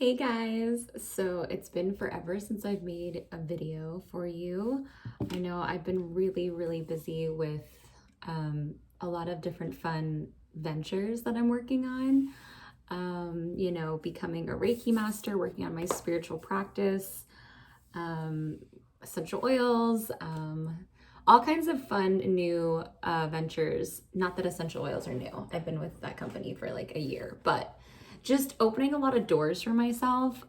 Hey guys, so it's been forever since I've made a video for you. I know I've been really busy with a lot of different fun ventures that I'm working on. Becoming a Reiki master, working on my spiritual practice, um, essential oils, all kinds of fun new ventures. Not that essential oils are new. I've been with that company for like a year, but just opening a lot of doors for myself,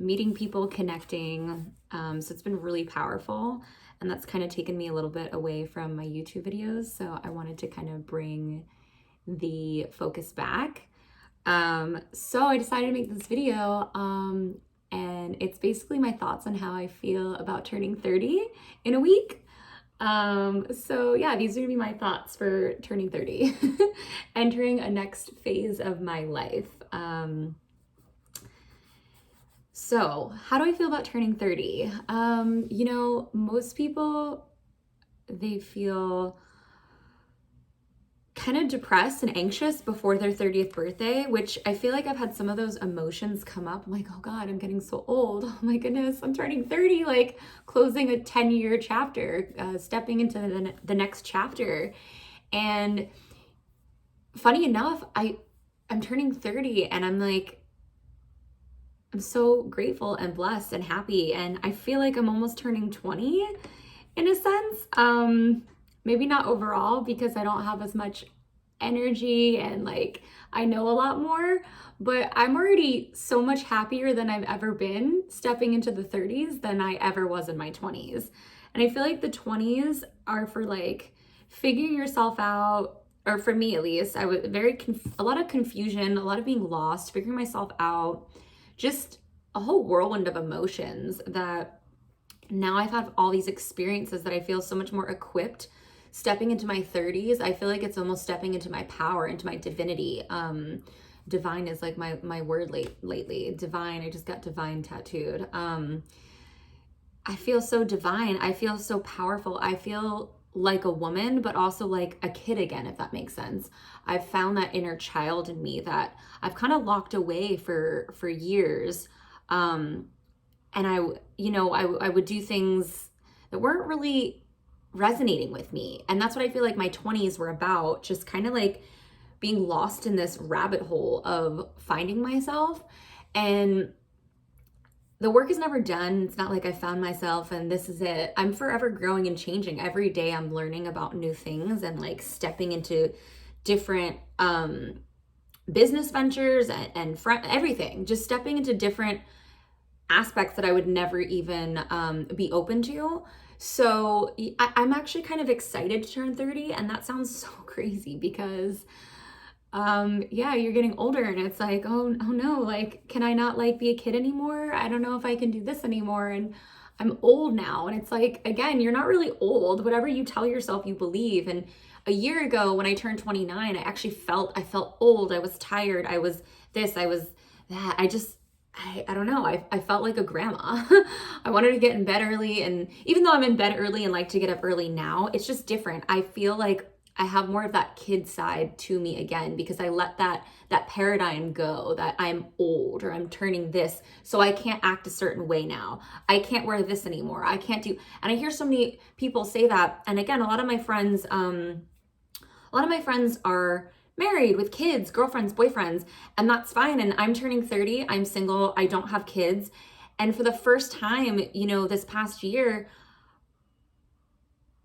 meeting people, connecting. So it's been really powerful. And that's kind of taken me a little bit away from my YouTube videos. So I wanted to kind of bring the focus back. So I decided to make this video. And it's basically my thoughts on how I feel about turning 30 in a week. So yeah, these are gonna be my thoughts for turning 30, entering a next phase of my life. So how do I feel about turning 30? Most people, they feel kind of depressed and anxious before their 30th birthday, which I feel like I've had some of those emotions come up. I'm like, oh God, I'm getting so old. Oh my goodness, I'm turning 30, like closing a 10-year chapter, stepping into the next chapter. And funny enough, I'm turning 30 and I'm like, I'm so grateful and blessed and happy. And I feel like I'm almost turning 20 in a sense. Maybe not overall because I don't have as much energy and like I know a lot more, but I'm already so much happier than I've ever been stepping into the 30s than I ever was in my 20s. And I feel like the 20s are for like figuring yourself out, or for me at least, I was a lot of confusion, a lot of being lost, figuring myself out, just a whole whirlwind of emotions that now I've had all these experiences that I feel so much more equipped. Stepping into my 30s, I feel like it's almost stepping into my power, into my divinity. Divine is like my word lately. Divine, I just got divine tattooed. I feel so divine. I feel so powerful. I feel like a woman, but also like a kid again, if that makes sense. I've found that inner child in me that I've kind of locked away for years. And I would do things that weren't really resonating with me. And that's what I feel like my 20s were about, just kind of like being lost in this rabbit hole of finding myself. And the work is never done. It's not like I found myself and this is it. I'm forever growing and changing. Every day I'm learning about new things and like stepping into different business ventures and everything, just stepping into different aspects that I would never even be open to. So I'm actually kind of excited to turn 30, and that sounds so crazy because yeah, you're getting older and it's like, oh no, like, can I not like be a kid anymore? I don't know if I can do this anymore. And I'm old now. And it's like, again, you're not really old. Whatever you tell yourself, you believe. And a year ago when I turned 29, I felt old. I was tired. I was this, I was that. I don't know. I felt like a grandma. I wanted to get in bed early. And even though I'm in bed early and like to get up early now, it's just different. I feel like I have more of that kid side to me again because I let that paradigm go that I'm old or I'm turning this, so I can't act a certain way now. I can't wear this anymore. I can't do. And I hear so many people say that. And again, a lot of my friends are married with kids, girlfriends, boyfriends, and that's fine. And I'm turning 30. I'm single. I don't have kids. And for the first time, this past year,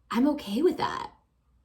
I'm okay with that.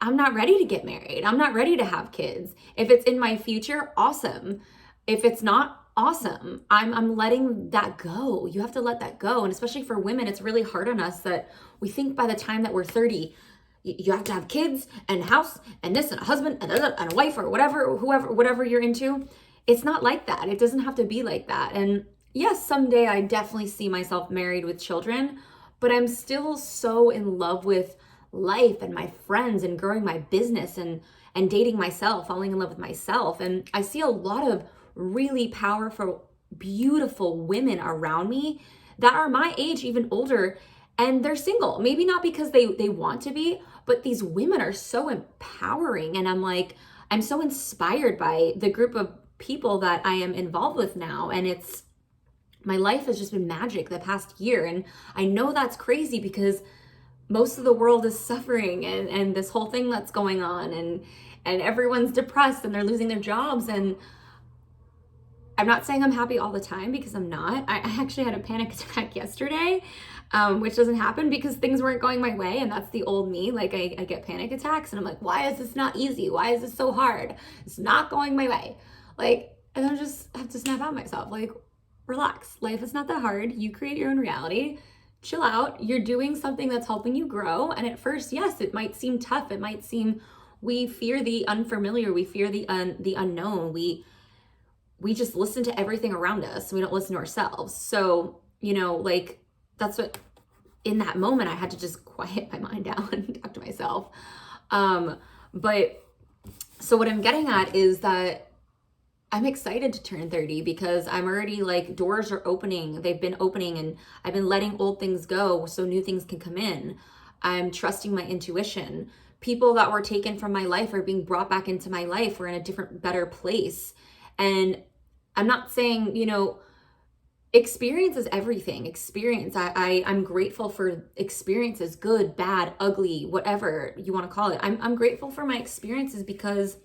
I'm not ready to get married. I'm not ready to have kids. If it's in my future, awesome. If it's not, awesome. I'm letting that go. You have to let that go. And especially for women, it's really hard on us that we think by the time that we're 30, you have to have kids and a house and this and a husband and a wife or whatever you're into. It's not like that. It doesn't have to be like that. And yes, someday I definitely see myself married with children, but I'm still so in love with life and my friends and growing my business and dating myself, falling in love with myself. And I see a lot of really powerful, beautiful women around me that are my age, even older, and they're single. Maybe not because they want to be, but these women are so empowering. And I'm so inspired by the group of people that I am involved with now. And my life has just been magic the past year. And I know that's crazy because most of the world is suffering and this whole thing that's going on, and everyone's depressed and they're losing their jobs. And I'm not saying I'm happy all the time, because I'm not. I actually had a panic attack yesterday, which doesn't happen because things weren't going my way. And that's the old me. Like I get panic attacks and I'm like, why is this not easy? Why is this so hard? It's not going my way. Like, and I just have to snap out myself. Like, relax. Life is not that hard. You create your own reality. Chill out. You're doing something that's helping you grow. And at first, yes, it might seem tough. It might seem, we fear the unfamiliar. We fear the unknown. We just listen to everything around us. We don't listen to ourselves. So, like, that's what, in that moment, I had to just quiet my mind down and talk to myself. But so what I'm getting at is that I'm excited to turn 30 because I'm already, like, doors are opening. They've been opening and I've been letting old things go so new things can come in. I'm trusting my intuition. People that were taken from my life are being brought back into my life. We're in a different, better place. And I'm not saying, experience is everything. Experience. I'm grateful for experiences, good, bad, ugly, whatever you want to call it. I'm grateful for my experiences because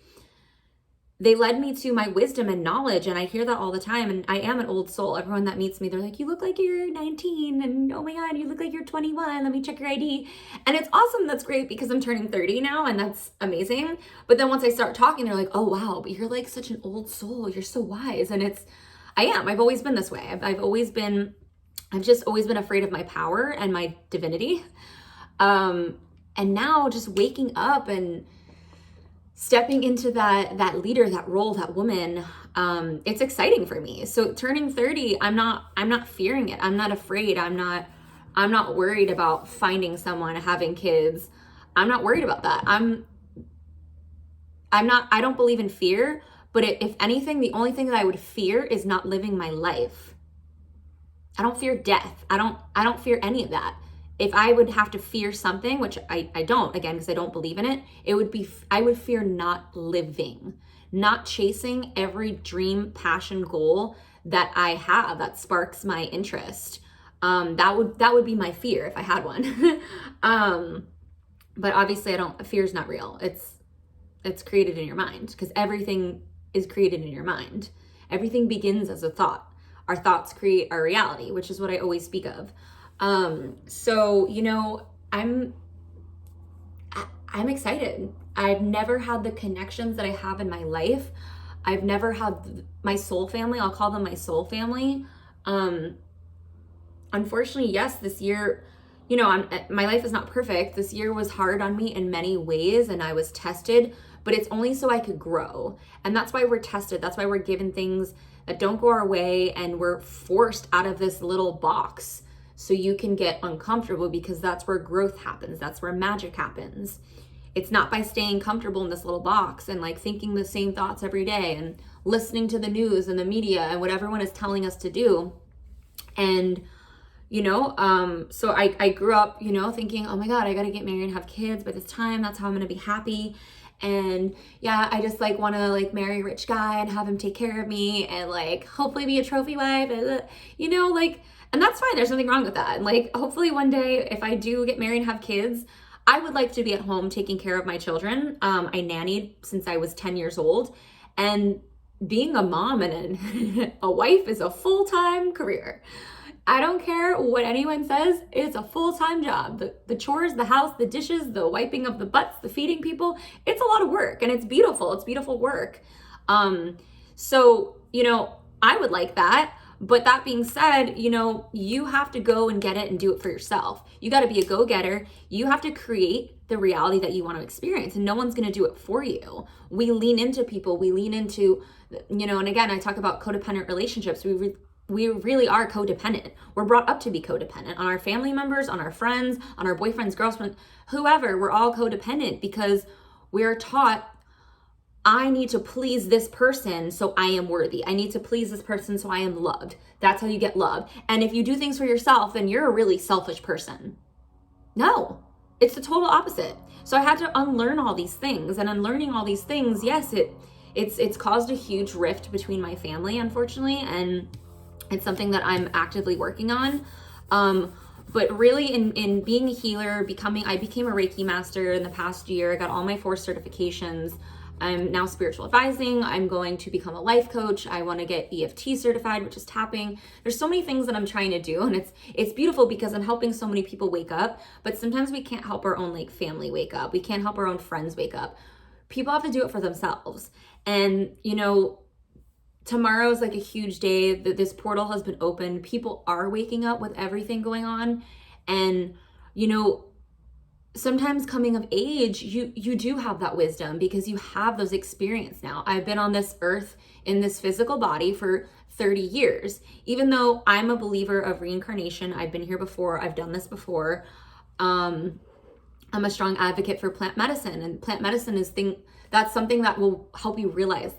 they led me to my wisdom and knowledge. And I hear that all the time. And I am an old soul. Everyone that meets me, they're like, you look like you're 19. And oh my God, you look like you're 21. Let me check your ID. And it's awesome. That's great because I'm turning 30 now. And that's amazing. But then once I start talking, they're like, oh, wow, but you're like such an old soul. You're so wise. And I am. I've always been this way. I've just always been afraid of my power and my divinity. And now just waking up and stepping into that leader, that role, that woman, it's exciting for me. So turning 30, I'm not fearing it. I'm not afraid. I'm not worried about finding someone, having kids. I'm not worried about that. I don't believe in fear, but if anything, the only thing that I would fear is not living my life. I don't fear death. I don't fear any of that. If I would have to fear something, which I don't, again, because I don't believe in it, I would fear not living, not chasing every dream, passion, goal that I have that sparks my interest. That would be my fear if I had one. But obviously fear is not real. It's created in your mind because everything is created in your mind. Everything begins as a thought. Our thoughts create our reality, which is what I always speak of. So, I'm excited. I've never had the connections that I have in my life. I've never had my soul family. I'll call them my soul family. Unfortunately, yes, this year, my life is not perfect. This year was hard on me in many ways and I was tested, but it's only so I could grow. And that's why we're tested. That's why we're given things that don't go our way and we're forced out of this little box. So you can get uncomfortable because that's where growth happens. That's where magic happens. It's not by staying comfortable in this little box and like thinking the same thoughts every day and listening to the news and the media and what everyone is telling us to do. And, so I grew up, thinking, oh my God, I got to get married and have kids by this time. That's how I'm going to be happy. And yeah, I just like want to like marry a rich guy and have him take care of me and like hopefully be a trophy wife, and that's fine. There's nothing wrong with that. And like, hopefully one day if I do get married and have kids, I would like to be at home taking care of my children. I nannied since I was 10 years old, and being a mom and a wife is a full-time career. I don't care what anyone says. It's a full-time job. The chores, the house, the dishes, the wiping of the butts, the feeding people, it's a lot of work and it's beautiful. It's beautiful work. So, I would like that. But that being said, you have to go and get it and do it for yourself. You got to be a go-getter. You have to create the reality that you want to experience, and no one's going to do it for you. We lean into people. We lean into, and again, I talk about codependent relationships. We really are codependent. We're brought up to be codependent on our family members, on our friends, on our boyfriends, girlfriends, whoever. We're all codependent because we are taught, I need to please this person so I am worthy. I need to please this person so I am loved. That's how you get love. And if you do things for yourself, then you're a really selfish person. No, it's the total opposite. So I had to unlearn all these things, and unlearning all these things, yes, it's caused a huge rift between my family, unfortunately, and it's something that I'm actively working on. But really in being a healer, I became a Reiki master in the past year. I got all my 4 certifications. I'm now spiritual advising. I'm going to become a life coach. I want to get EFT certified, which is tapping. There's so many things that I'm trying to do, and it's beautiful because I'm helping so many people wake up, but sometimes we can't help our own like family wake up. We can't help our own friends wake up. People have to do it for themselves. And tomorrow is like a huge day that this portal has been opened. People are waking up with everything going on. And, sometimes coming of age, you do have that wisdom because you have those experiences now. I've been on this earth in this physical body for 30 years. Even though I'm a believer of reincarnation, I've been here before, I've done this before. I'm a strong advocate for plant medicine, and plant medicine that's something that will help you realize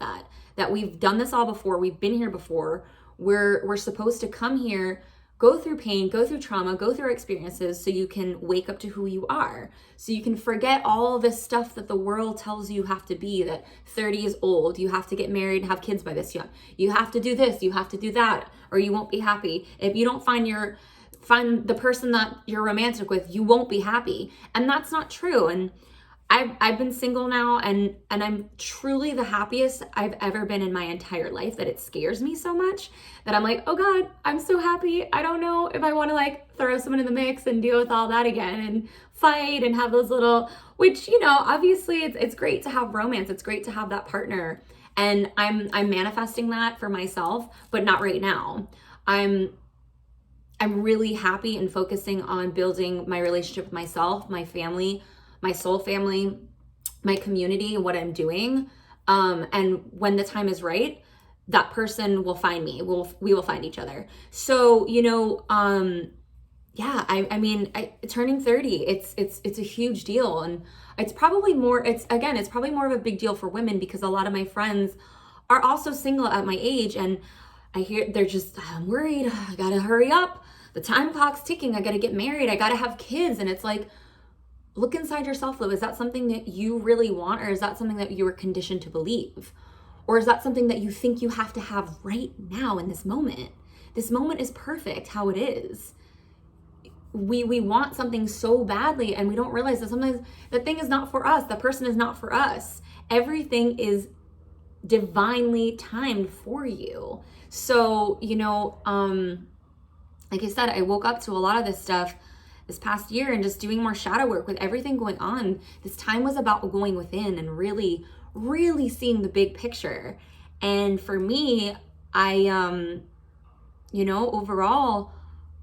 that we've done this all before. We've been here before. We're supposed to come here, go through pain, go through trauma, go through experiences so you can wake up to who you are. So you can forget all this stuff that the world tells you have to be, that 30 is old, you have to get married and have kids by this young. You have to do this, you have to do that, or you won't be happy. If you don't find the person that you're romantic with, you won't be happy. And that's not true. And I've been single now, and I'm truly the happiest I've ever been in my entire life, that it scares me so much that I'm like, oh God, I'm so happy. I don't know if I want to like throw someone in the mix and deal with all that again and fight and have those little, which, obviously it's great to have romance. It's great to have that partner. And I'm manifesting that for myself, but not right now. I'm really happy and focusing on building my relationship with myself, my family, my soul family, my community, and what I'm doing. And when the time is right, that person will find me. We will find each other. So, turning 30, it's a huge deal. And it's probably more of a big deal for women because a lot of my friends are also single at my age. And I hear I'm worried. I gotta hurry up. The time clock's ticking. I gotta get married. I gotta have kids. And it's like, look inside yourself though. Is that something that you really want, or is that something that you were conditioned to believe? Or is that something that you think you have to have right now in this moment? This moment is perfect how it is. We want something so badly, and we don't realize that sometimes the thing is not for us. The person is not for us. Everything is divinely timed for you. So, like I said, I woke up to a lot of this stuff this past year and just doing more shadow work with everything going on. This time was about going within and really, really seeing the big picture. And for me, overall,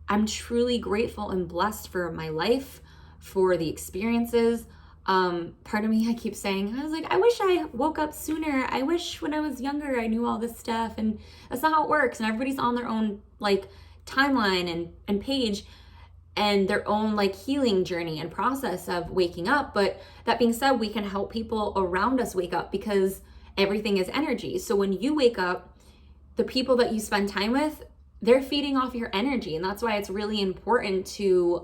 I'm truly grateful and blessed for my life, for the experiences. Part of me, I keep saying, I was like, I wish I woke up sooner. I wish when I was younger, I knew all this stuff. And that's not how it works. And everybody's on their own like timeline and page, and their own like healing journey and process of waking up. But that being said, we can help people around us wake up because everything is energy. So when you wake up, the people that you spend time with, they're feeding off your energy. And that's why it's really important to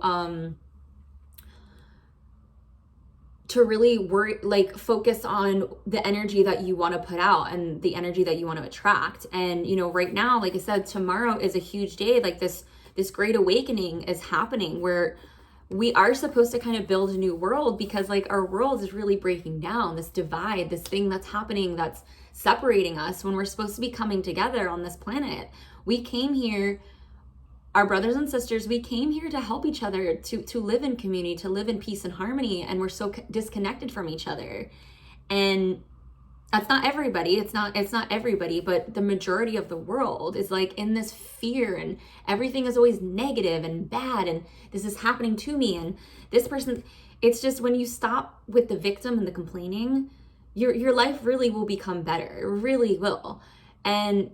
really focus on the energy that you want to put out and the energy that you want to attract. And, right now, like I said, tomorrow is a huge day. Like this great awakening is happening where we are supposed to kind of build a new world, because like our world is really breaking down, this divide, this thing that's happening that's separating us when we're supposed to be coming together on this planet. We came here, our brothers and sisters, we came here to help each other, to live in community, to live in peace and harmony, and we're so disconnected from each other. And that's not everybody. It's not everybody, but the majority of the world is like in this fear, and everything is always negative and bad, and this is happening to me and this person. It's just when you stop with the victim and the complaining, your life really will become better. It really will. And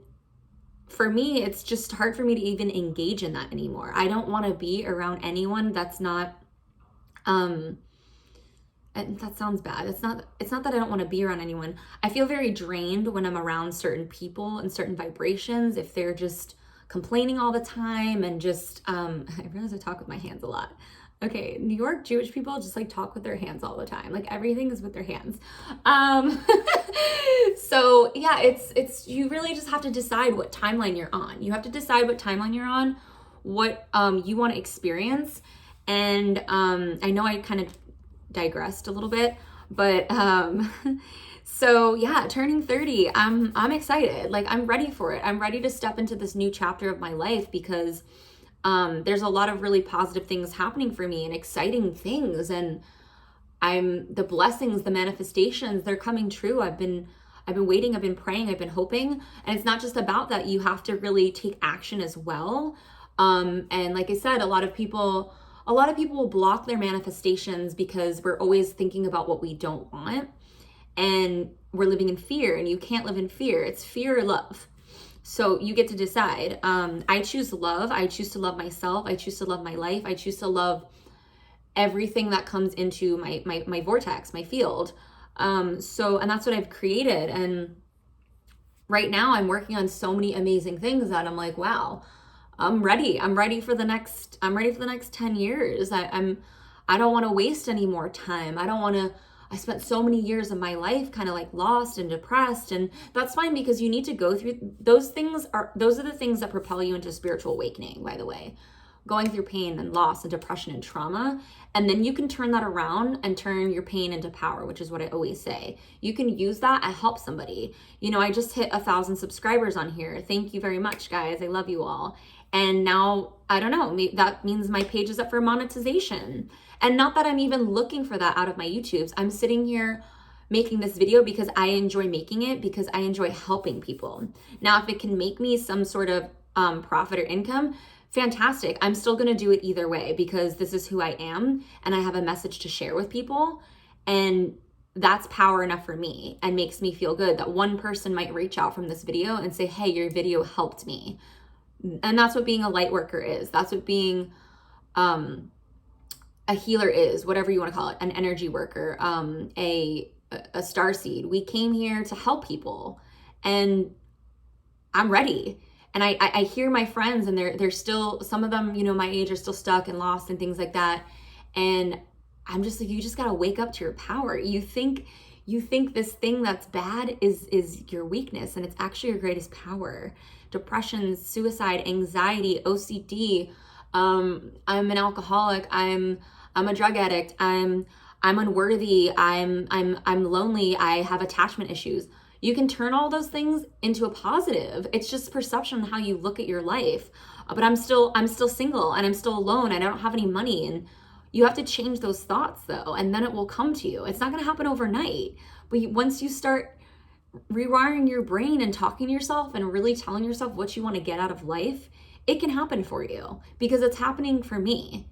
for me, it's just hard for me to even engage in that anymore. I don't want to be around anyone that's not and that sounds bad. It's not that I don't want to be around anyone. I feel very drained when I'm around certain people and certain vibrations, if they're just complaining all the time and just I realize I talk with my hands a lot. Okay, New York Jewish people just like talk with their hands all the time. Like everything is with their hands. Um, so yeah, it's you really just have to decide what timeline you're on. You have to decide what timeline you're on, what you want to experience. And I know I kind of digressed a little bit, but so yeah, turning 30, I'm excited. Like I'm ready for it. I'm ready to step into this new chapter of my life because there's a lot of really positive things happening for me and exciting things. And the blessings, the manifestations, they're coming true. I've been waiting, I've been praying, I've been hoping. And it's not just about that. You have to really take action as well. And like I said, a lot of people will block their manifestations because we're always thinking about what we don't want. And we're living in fear, and you can't live in fear. It's fear or love. So you get to decide. I choose love. I choose to love myself. I choose to love my life. I choose to love everything that comes into my vortex, my field. And that's what I've created. And right now I'm working on so many amazing things that I'm like, wow, I'm ready. I'm ready for the next 10 years. I don't want to waste any more time. I spent so many years of my life kind of like lost and depressed, and that's fine because you need to go through those are the things that propel you into spiritual awakening, by the way. Going through pain and loss and depression and trauma, and then you can turn that around and turn your pain into power, which is what I always say. You can use that and help somebody. I just hit 1,000 subscribers on here. Thank you very much, guys. I love you all. And now, I don't know, that means my page is up for monetization. And not that I'm even looking for that out of my YouTubes. I'm sitting here making this video because I enjoy making it, because I enjoy helping people. Now, if it can make me some sort of profit or income, fantastic. I'm still going to do it either way because this is who I am and I have a message to share with people. And that's power enough for me and makes me feel good that one person might reach out from this video and say, hey, your video helped me. And that's what being a light worker is. That's what being a healer is, whatever you want to call it, an energy worker, a starseed. We came here to help people, and I'm ready. And I hear my friends, and they're still, some of them, my age, are still stuck and lost and things like that. And I'm just like, you just got to wake up to your power. You think this thing that's bad is your weakness, and it's actually your greatest power. Depression, suicide, anxiety, OCD. I'm an alcoholic. I'm a drug addict. I'm unworthy. I'm lonely. I have attachment issues. You can turn all those things into a positive. It's just perception on how you look at your life. But I'm still single, and I'm still alone, and I don't have any money. And you have to change those thoughts though, and then it will come to you. It's not going to happen overnight. But once you start rewiring your brain and talking to yourself and really telling yourself what you want to get out of life, it can happen for you, because it's happening for me.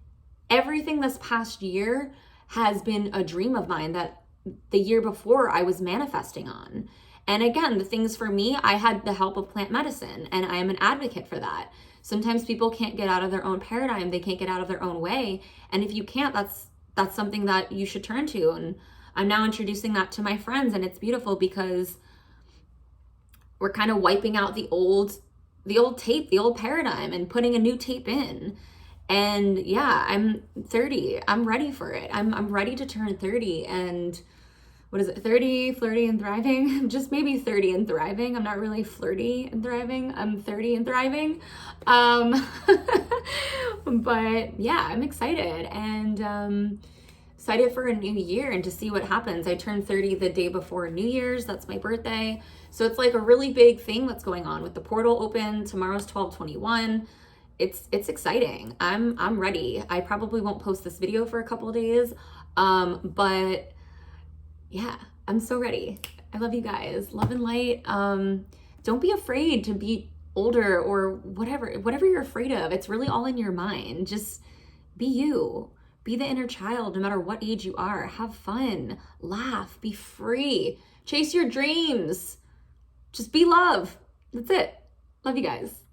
Everything this past year has been a dream of mine that the year before I was manifesting on. And again, the things for me, I had the help of plant medicine, and I am an advocate for that. Sometimes people can't get out of their own paradigm. They can't get out of their own way. And if you can't, that's something that you should turn to. And I'm now introducing that to my friends, and it's beautiful because we're kind of wiping out the old tape, the old paradigm, and putting a new tape in. And yeah, I'm 30. I'm ready for it. I'm ready to turn 30. And what is it? 30, flirty and thriving? Just maybe 30 and thriving. I'm not really flirty and thriving. I'm 30 and thriving. But yeah, I'm excited, and excited for a new year and to see what happens. I turned 30 the day before New Year's. That's my birthday. So it's like a really big thing that's going on with the portal open. Tomorrow's 12/21. It's exciting. I'm ready. I probably won't post this video for a couple of days. But yeah, I'm so ready. I love you guys. Love and light. Don't be afraid to be older or whatever you're afraid of. It's really all in your mind. Just be you. Be the inner child, no matter what age you are. Have fun, laugh, be free, chase your dreams. Just be love. That's it. Love you guys.